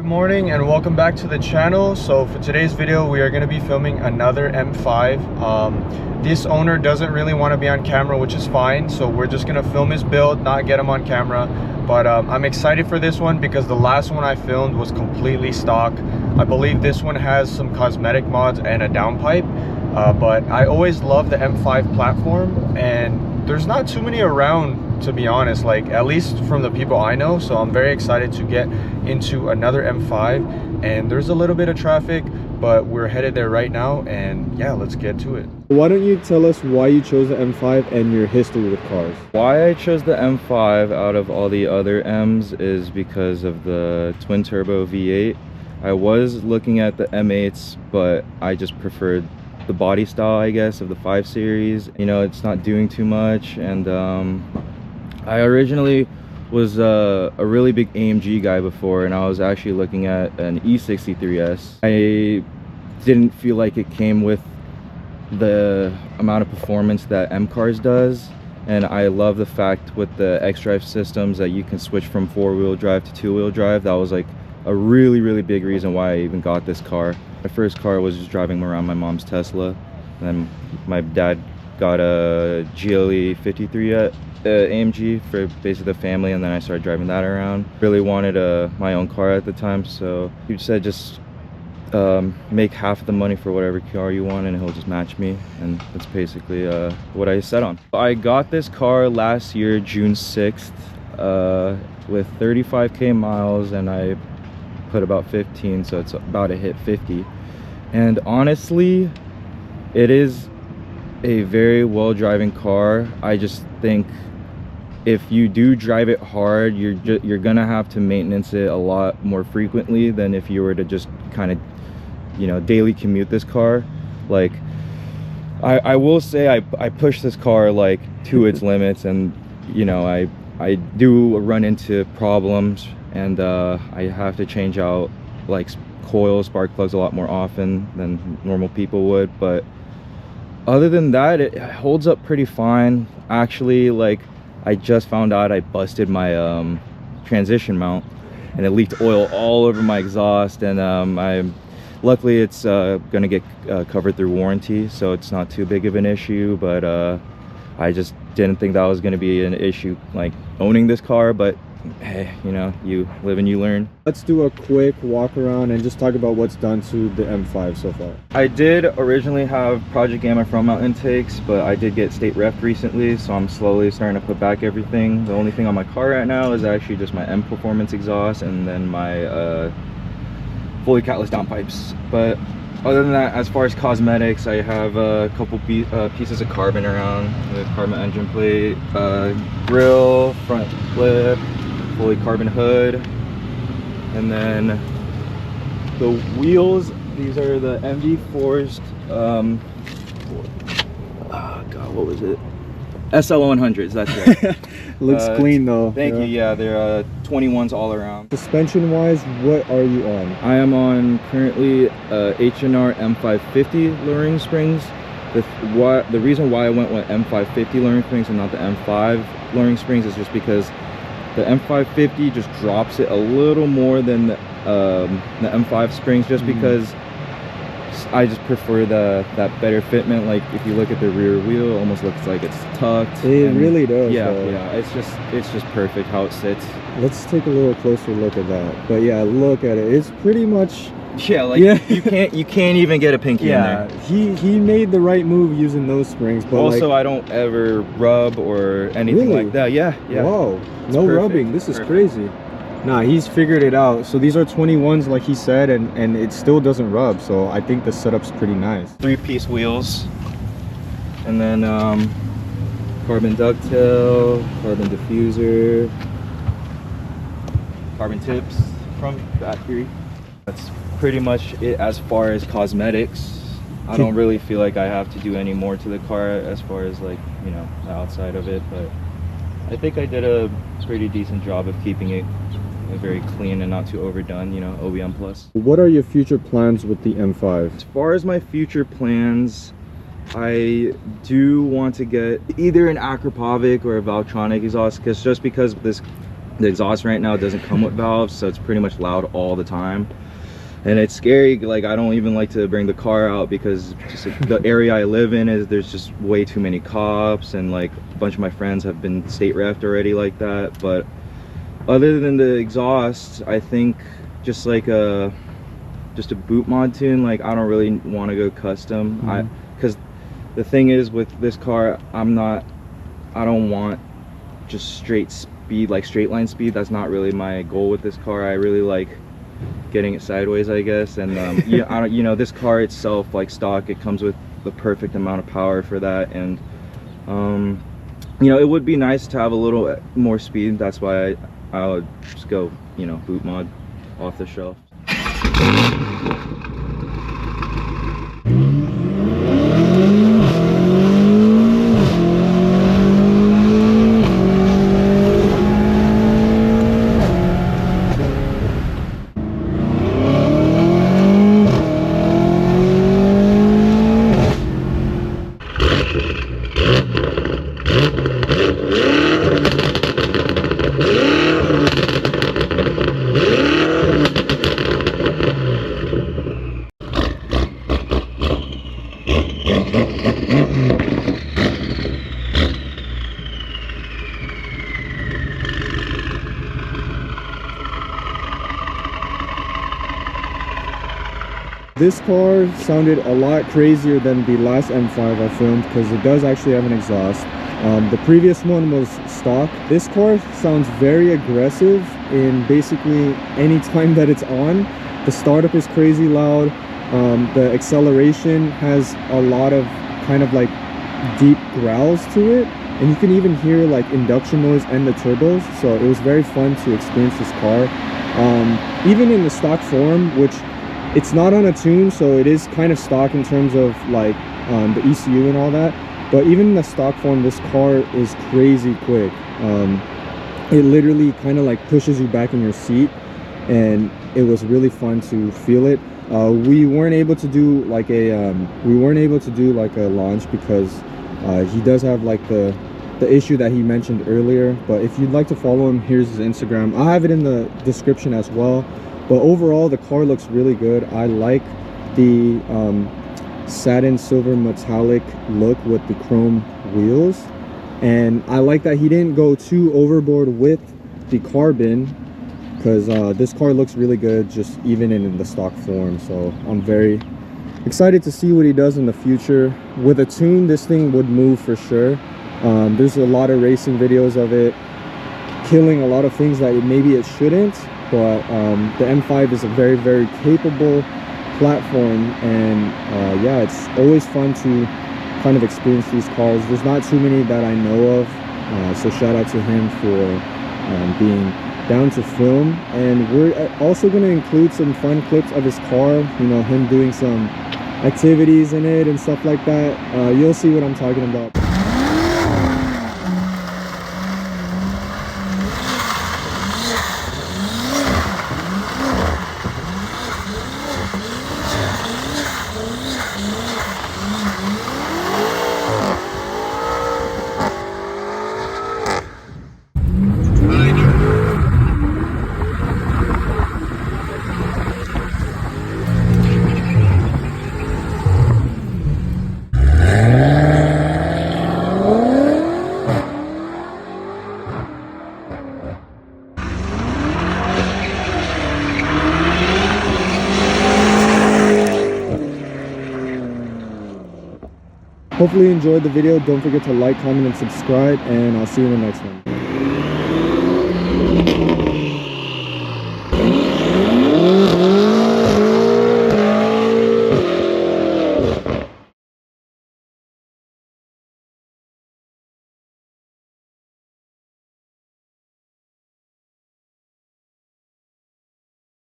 morning and welcome back to the channel. So for today's video we are going to be filming another M5. This owner doesn't really want to be on camera, which is fine, so we're just going to film his build, not get him on camera. But I'm excited for this one because the last one I filmed was completely stock. I believe this one has some cosmetic mods and a downpipe, but I always love the M5 platform and there's not too many around, to be honest, like at least from the people I know. So I'm very excited to get into another M5, and there's a little bit of traffic, but we're headed there right now, and yeah, let's get to it. Why don't you tell us why you chose the M5 and your history with cars? Why I chose the M5 out of all the other M's is because of the twin turbo V8. I was looking at the M8s, but I just preferred the body style, I guess, of the 5 Series. You know, it's not doing too much, and I originally was a really big AMG guy before, and I was actually looking at an E63S. I didn't feel like it came with the amount of performance that M Cars does, and I love the fact with the X-Drive systems that you can switch from 4-wheel drive to 2-wheel drive. That was like a really big reason why I even got this car. My first car was just driving around my mom's Tesla, and then my dad got a GLE 53 AMG for basically the family, and then I started driving that around. Really wanted my own car at the time, so he said just make half the money for whatever car you want and he'll just match me, and that's basically what I set on. I got this car last year, June 6th, with 35k miles, and I put about 15, so it's about to hit 50. And honestly, it is a very well driving car. I just think if you do drive it hard, you're gonna have to maintenance it a lot more frequently than if you were to just kind of, you know, daily commute this car. Like I will say I push this car like to its limits, and you know, I do run into problems, and I have to change out like coils, spark plugs a lot more often than normal people would. But other than that, it holds up pretty fine. Actually, like, I just found out I busted my transition mount, and it leaked oil all over my exhaust, and luckily it's gonna get covered through warranty, so it's not too big of an issue. But I just didn't think that was gonna be an issue, like owning this car. But hey, you know, you live and you learn. Let's do a quick walk around and just talk about what's done to the M5 so far. I did originally have Project Gamma front mount intakes, but I did get state ref recently, so I'm slowly starting to put back everything. The only thing on my car right now is actually just my M Performance exhaust and then my fully catless downpipes. But other than that, as far as cosmetics, I have a couple pieces of carbon around, the carbon engine plate, grill, front lip, fully carbon hood, and then the wheels. These are the MV Forced what was it, SL100s, that's right. Looks clean though. Thank you. Yeah, they're 21s all around. Suspension wise, what are you on? I am on currently H&R M550 lowering springs. The reason why I went with M550 lowering springs and not the M5 lowering springs is just because the M550 just drops it a little more than the M5 springs, just because I just prefer that better fitment. Like if you look at the rear wheel, it almost looks like it's tucked. It really does. Yeah, yeah. It's just perfect how it sits. Let's take a little closer look at that. But yeah, look at it. It's pretty much. Yeah, like you can't even get a pinky in there. He made the right move using those springs. But also, like, I don't ever rub or anything like that. Yeah. Whoa, no rubbing. This is crazy. Nah, he's figured it out. So these are 21s, like he said, and it still doesn't rub. So I think the setup's pretty nice. 3-piece wheels, and then carbon ducktail, carbon diffuser, carbon tips from factory. That's pretty much it as far as cosmetics. I don't really feel like I have to do any more to the car as far as, like, you know, the outside of it, but I think I did a pretty decent job of keeping it very clean and not too overdone, you know, OEM plus. What are your future plans with the M5? As far as my future plans, I do want to get either an Akrapovic or a Valtronic exhaust, just because this The exhaust right now doesn't come with valves, so it's pretty much loud all the time. And it's scary. Like, I don't even like to bring the car out because just the area I live in is there's just way too many cops, and like a bunch of my friends have been state refed already like that. But other than the exhaust, I think just like just a boot mod tune, like I don't really want to go custom. Because the thing is with this car, I don't want just straight speed, like straight line speed. That's not really my goal with this car. I really like getting it sideways, I guess. And yeah, you know, this car itself, like stock, it comes with the perfect amount of power for that. And you know, it would be nice to have a little more speed. That's why I would just go, you know, boot mod off the shelf. This car sounded a lot crazier than the last M5 I filmed because it does actually have an exhaust. The previous one was stock. This car sounds very aggressive in basically any time that it's on. The startup is crazy loud. The acceleration has a lot of kind of like deep growls to it, and you can even hear like induction noise and the turbos. So it was very fun to experience this car. Even in the stock form, which it's not on a tune, so it is kind of stock in terms of like the ECU and all that. But even in the stock form, this car is crazy quick. It literally kind of like pushes you back in your seat, and it was really fun to feel it. We weren't able to do like a launch because he does have like the issue that he mentioned earlier. But if you'd like to follow him, here's his Instagram. I'll have it in the description as well. But overall, the car looks really good. I like the satin silver metallic look with the chrome wheels, and I like that he didn't go too overboard with the carbon, because this car looks really good just even in the stock form. So I'm very excited to see what he does in the future. With a tune, this thing would move for sure. There's a lot of racing videos of it killing a lot of things that maybe it shouldn't. But the M5 is a very, very capable platform, and yeah, it's always fun to kind of experience these cars. There's not too many that I know of, so shout out to him for being down to film. And we're also going to include some fun clips of his car, you know, him doing some activities in it and stuff like that. You'll see what I'm talking about. Hopefully you enjoyed the video. Don't forget to like, comment, and subscribe, and I'll see you in the next one.